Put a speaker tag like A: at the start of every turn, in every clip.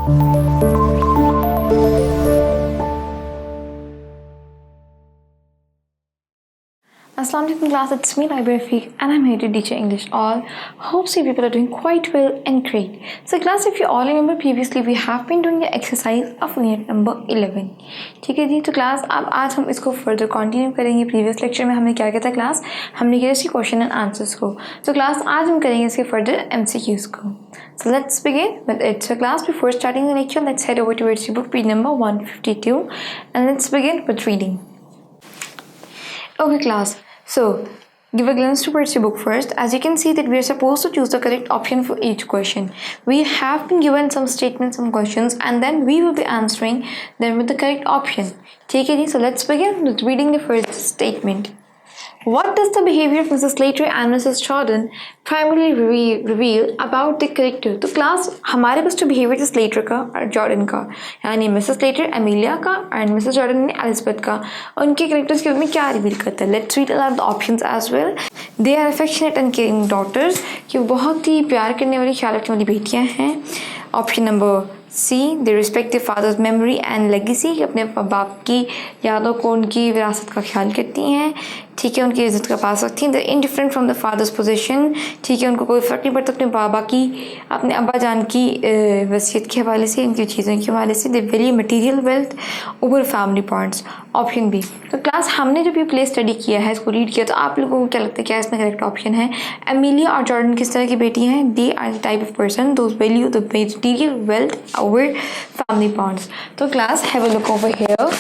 A: Assalamu alaikum class, it's me Library Rafiq and I'm here to teach you English all. Hope you people are doing quite well and great. So class, if you all remember previously we have been doing the exercise of unit number 11. ठीक है जी, तो class अब आज हम इसको further continue करेंगे. Previous lecture में हमने क्या किया था क्लास, हमने किया इसकी क्वेश्चन एंड आंसर्स को. तो क्लास आज हम करेंगे इसके फर्दर MCQs को. So let's begin with it. So class, before starting the lecture, let's head over towards your book page number 152 and let's begin with reading. Okay class, so give a glance towards your book first. As you can see that we are supposed to choose the correct option for each question. We have been given some statements, some questions, and then we will be answering them with the correct option. ठीक है जी, so let's begin with reading the first statement. What does the behavior of Mrs. Slater and Mrs. Jordan primarily reveal about the character? तो class हमारे पास जो behavior है Slater का और Jordan का, यानी मिसेस स्लेटर एमिलिया का और मिसेस जॉर्डन ने एलिजाबेथ का, उनके कैरेक्टर्स के बारे में क्या रिवील करता है? Let's read aloud the options as well. They are affectionate and caring daughters, कि वो बहुत ही प्यार करने वाली, ख्याल रखने वाली बेटियां हैं. Option number C, they respect the father's memory and legacy, अपने बाप की यादों को, उनकी विरासत का ख्याल करती हैं. ठीक है, उनकी इज्जत का पास रखती हैं. The indifferent from the father's position, ठीक है, उनको कोई फ़र्क नहीं पड़ता अपने बाबा की, अपने अब्बा जान की वसीयत के हवाले से, उनकी चीज़ों के हवाले से. They value material wealth over family bonds. Option B. तो क्लास हमने जब ये प्ले स्टडी किया है, इसको रीड किया, तो आप लोगों को क्या लगता है क्या इसमें करेक्ट ऑप्शन है? एमिलिया और जॉर्डन किस तरह की बेटी हैं? They are the type of person those value the material wealth over family bonds. तो class have a look over here.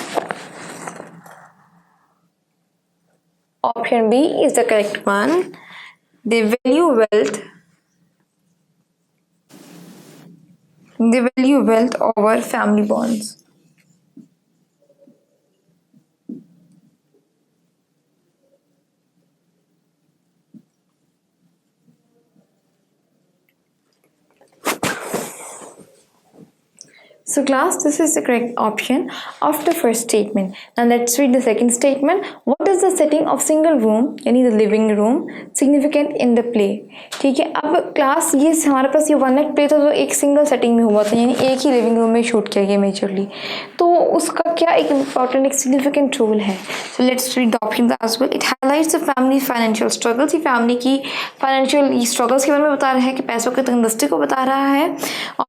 A: Option B is the correct one. They value wealth. They value wealth over family bonds. So class, this is the correct option of the first statement. Now let's read the second statement. What is the setting of single room, यानी the living room, significant in the play? ठीक है, अब class ये हमारे पास ये one night play था, तो एक सिंगल सेटिंग में हुआ था, यानी एक ही लिविंग रूम में शूट किया गया मेजरली. तो उसका क्या एक इम्पॉर्टेंट, एक सिग्निफिकेंट रोल है? So let's read the options as well. It highlights the family financial struggles, ये फैमिली की फाइनेंशियल स्ट्रगल्स के बारे में बता रहा है, कि पैसों के तंगदस्ती को बता रहा है.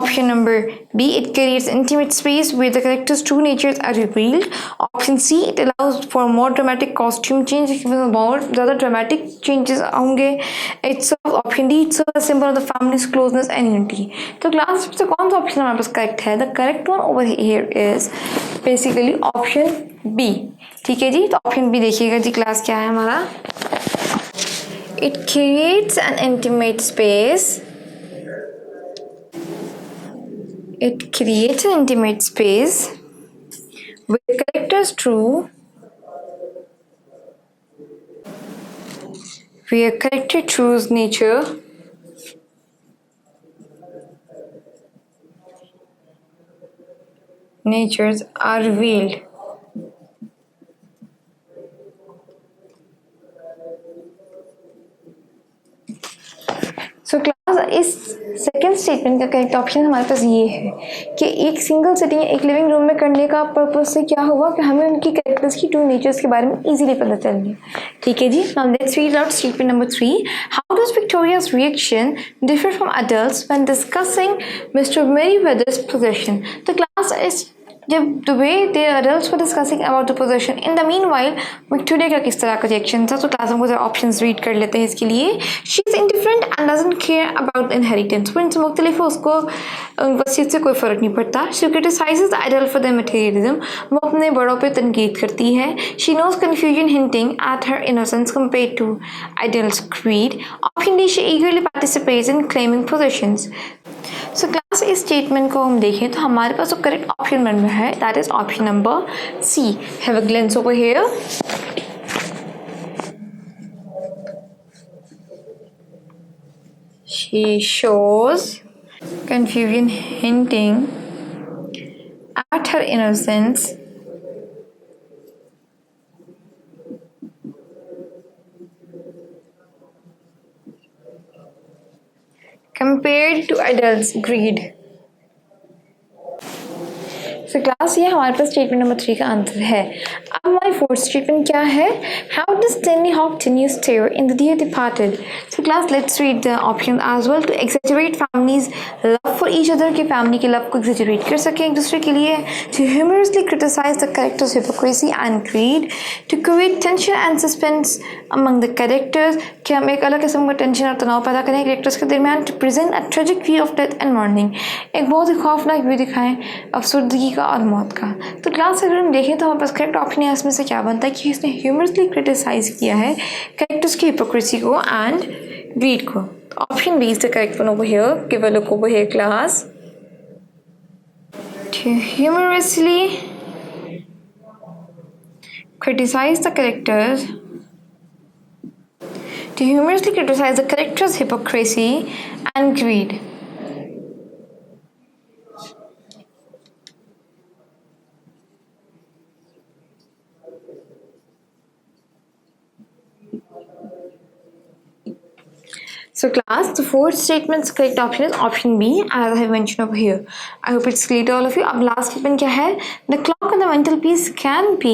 A: Option number B, it creates intimate space where the characters' true natures are revealed. Option C, it allows for more dramatic costume change, बहुत ज़्यादा dramatic changes होंगे. It's option D, it's a symbol of the family's closeness and unity. तो class से कौन सा option हमारे पास correct है? The correct one over here is basically option B. ठीक है जी, तो ऑप्शन बी देखिएगा जी क्लास क्या है हमारा. It creates an intimate space. It creates an intimate space where characters true, where character true's natures are revealed. So class इस second statement का correct option हमारे पास ये है कि एक सिंगल सेटिंग एक लिविंग रूम में करने का पर्पस से क्या हुआ कि हमें उनकी कैरेक्टर्स की ट्रू नेचर्स के बारे में इजीली पता चल गया. ठीक है जी. Now let's read out statement number 3. How does Victoria's reaction differ from adults when discussing mister Merriweather's possession? तो क्लास इस जब the way the adults were discussing about the possession, in the meanwhile Victoria का किस तरह का reaction था? तो class हमको ऑप्शंस रीड कर लेते हैं इसके लिए. She is indifferent and doesn't care about inheritance, वो इनसे मुख्तलिफ है, उसको वसीयत से कोई फ़र्क नहीं पड़ता. She criticizes the idol for the materialism, वो अपने बड़ों पे तनकीद करती है. She knows confusion hinting at her innocence compare to idols creed. Option D, she eagerly participates in claiming possessions. So class इस स्टेटमेंट को हम देखें तो हमारे पास जो करेक्ट ऑप्शन बन रहा है that is option number C. Have a glance over here. She shows confusion hinting at her innocence compared to adults' greed. So class ये हमारे पास स्टेटमेंट नंबर 3 का आंसर है। अब हमारी फोर्थ स्टेटमेंट क्या है? How does Stanley Hopkin stare in the dear departed. So class let's read the option as well. To exaggerate families love for each other, की family के लव को exaggerate कर सके एक दूसरे के लिए। To humorously criticize the characters hypocrisy and greed. To create tension and suspense among the characters, कि हम एक अलग किस्म का टेंशन और तनाव पैदा करें कैरेक्टर्स के दरमियान। To present a tragic view of death and mourning, एक बहुत ही खौफनाक व्यू दिखाएं अफसरदगी का और मौत का। तो क्लास अगर हम देखें तो हमारे पास करेक्ट ऑप्शन है, इसमें से क्या बनता है कि इसने ह्यूमरसली क्रिटिसाइज किया है कैरेक्टर्स की हिपोक्रेसी को एंड ग्रीड को। Option B is the correct one over here. Give a look over here class. To humorously criticize the characters, to humorously criticize the characters' hypocrisy and greed. So class, the fourth statement's correct option is option B, as I have mentioned over here. I hope it's clear to all of you. अब last statement क्या है? The clock on the mental piece can be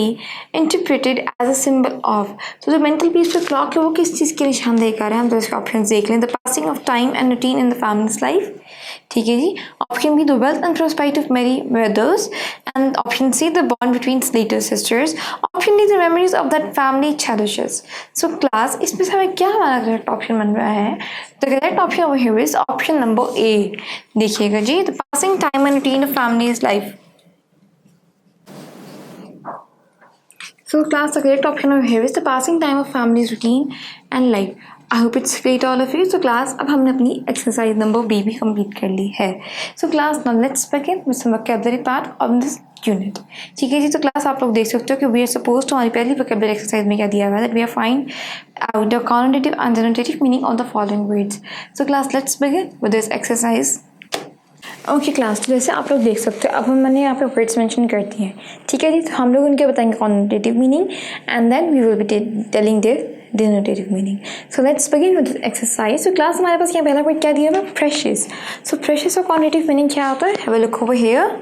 A: interpreted as a symbol of. तो जो mental piece पे clock है वो किस चीज़ की निशानदेही कर रहा है? हम तो इसके options देख लें. The passing of time and routine in the family's life. ठीक है जी. Option B, the wealth and prosperity of Mary Weathers, and option C, the bond between Slater sisters. Option D, the memories of that family cherishes. So class, इसमें से हमें क्या हमारा correct option बन रहा है? The correct option over here is option number A. देखिएगा जी, the passing time and routine of family's life. So class, the correct option over here is the passing time of family's routine and life. I hope it's clear to all of you. So class, अब हमने अपनी exercise number B भी complete कर ली है. So class, now let's begin with some vocabulary part of this unit. ठीक है जी. तो class आप लोग देख सकते हो कि we are supposed to, हमारी पहली vocabulary exercise में क्या दिया हुआ है, that we are find out the connotative and denotative meaning of the following words. So class, let's begin with this exercise. Okay class, तो जैसे आप लोग देख सकते हो अब मैंने यहाँ पे वर्ड्स मेंशन कर दिए हैं. ठीक है जी. तो हम लोग उनके बताएंगे connotative meaning and then we will be telling their denotative meaning. So let's begin with exercise. तो क्लास हमारे पास यहाँ पहला वर्ड क्या दिया हुआ है? प्रेशियस. सो प्रेशियस और कॉन्नोटेटिव मीनिंग क्या होता है? Have a look over here.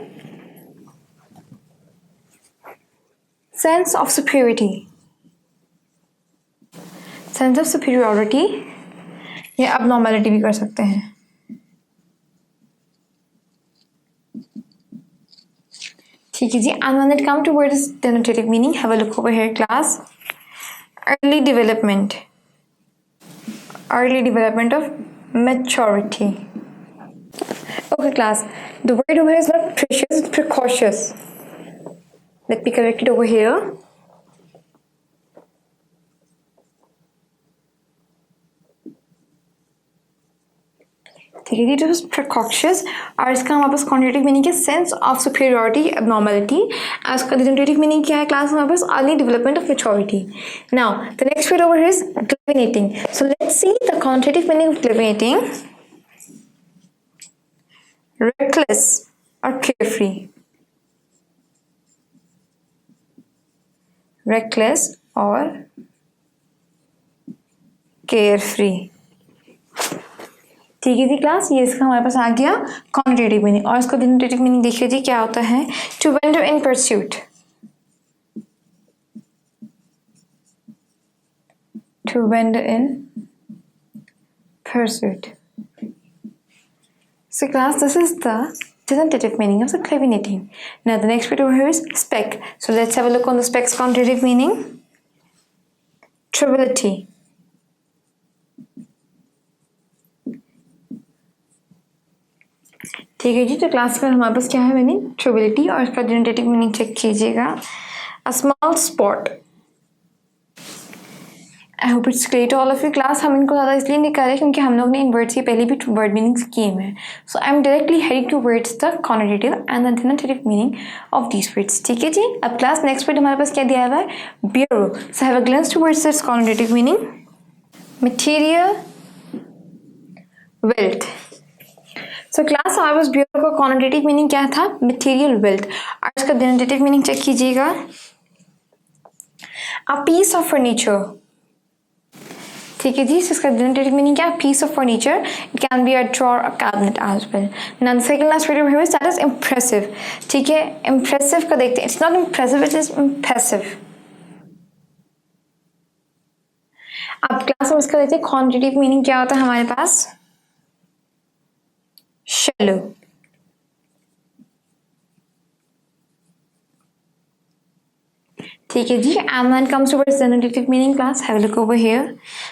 A: Sense of superiority, sense of superiority या अबनॉर्मलिटी भी कर सकते हैं. ठीक है जी. And when it comes to words denotative meaning, have a look over here class. Early development, early development of maturity. Okay class, the word over here is not precious, it's precautious. Let me correct it over here. ठीक है जी. It was precocious और इसका हमारे पास connotative meaning है sense of superiority, abnormality. और इसका denotative meaning क्या है क्लास? हमारे पास early development of maturity. Now the next word over here is gallivanting. So let's see the connotative meaning of gallivanting. Reckless और केयरफ्री, रेकलेस और carefree. ठीक है जी क्लास, ये इसका हमारे पास आ गया कॉन्नोटेटिव मीनिंग. और इसका डिनोटेटिव मीनिंग देखिए जी क्या होता है? To wander in pursuit, to wander in pursuit. So class, this is the denotative meaning of the clavinating. Now the next word over here is spec. So let's have a look on the spec's connotative meaning. Triviality, ठीक है जी. तो class में हमारे पास क्या है meaning? ट्रिविलिटी. और इसका denotative meaning check कीजिएगा. A small spot. I hope it's clear to all of you. Class हम इनको ज़्यादा इसलिए नहीं कर रहे क्योंकि हम लोग ने इन वर्ड्स की पहले भी वर्ड मीनिंग्स किए हुए हैं. So I am directly heading to words the connotative and the denotative meaning of these words. ठीक है जी. अब क्लास नेक्स्ट वर्ड हमारे पास क्या दिया हुआ है? Bureau. So have a glance to words that's connotative meaning. Material wealth. So class हमारे पास ब्यूरो का कॉन्नोटेटिव मीनिंग क्या था? Material wealth. और इसका डिनोटेटिव मीनिंग चेक कीजिएगा. A piece of furniture. ठीक है जी, इसका डिनोटेटिव मीनिंग क्या है? Piece of furniture. It can be a drawer, a cabinet as well. Now the second last word here is that is impressive. ठीक है, impressive का देखते हैं. It's not impressive, it is impressive. अब class में इसका देखते हैं क्वांटिटेटिव मीनिंग क्या होता है हमारे पास. शैलो. ठीक है जी, and when it comes towards denotative meaning class, have a look over here.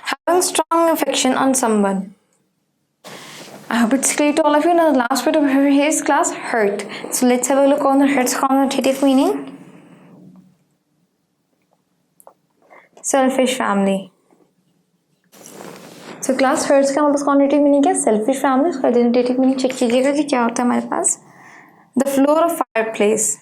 A: Having strong affection on someone. I hope it's clear to all of you. Now the last word over here is class hurt. So let's have a look on the hurt's connotative meaning. Selfish family. So class hurts का हमारे पास connotative meaning क्या है? Selfish family. उसका denotative meaning check कीजिएगा कि क्या होता है हमारे पास. The floor of fireplace.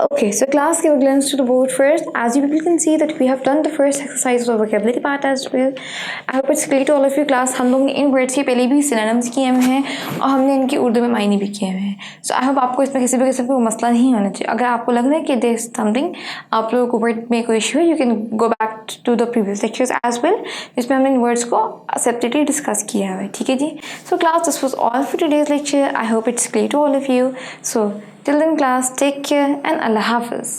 A: Okay, so class, give a glance to the board first. As you people can see that we have done the first exercise of the vocabulary part as well. I hope it's clear to all of you class. हम लोग ने इन words के पहले भी synonyms किए हुए हैं और हमने इनकी उर्दू में मायने भी किए हुए हैं. सो आई होप आपको इसमें किसी भी किस्म का मसला नहीं होना चाहिए. अगर आपको लग रहा है कि देयर इज समथिंग, आप लोगों को वर्ड में कोई इशू है, you can go back to the previous lectures as well, जिसमें हमने इन वर्ड्स को सेपरेटली डिस्कस किया हुआ है. ठीक है जी. So class, this was all for today's lecture. I hope it's clear to all of you. So till then class, take care and Allah Hafiz.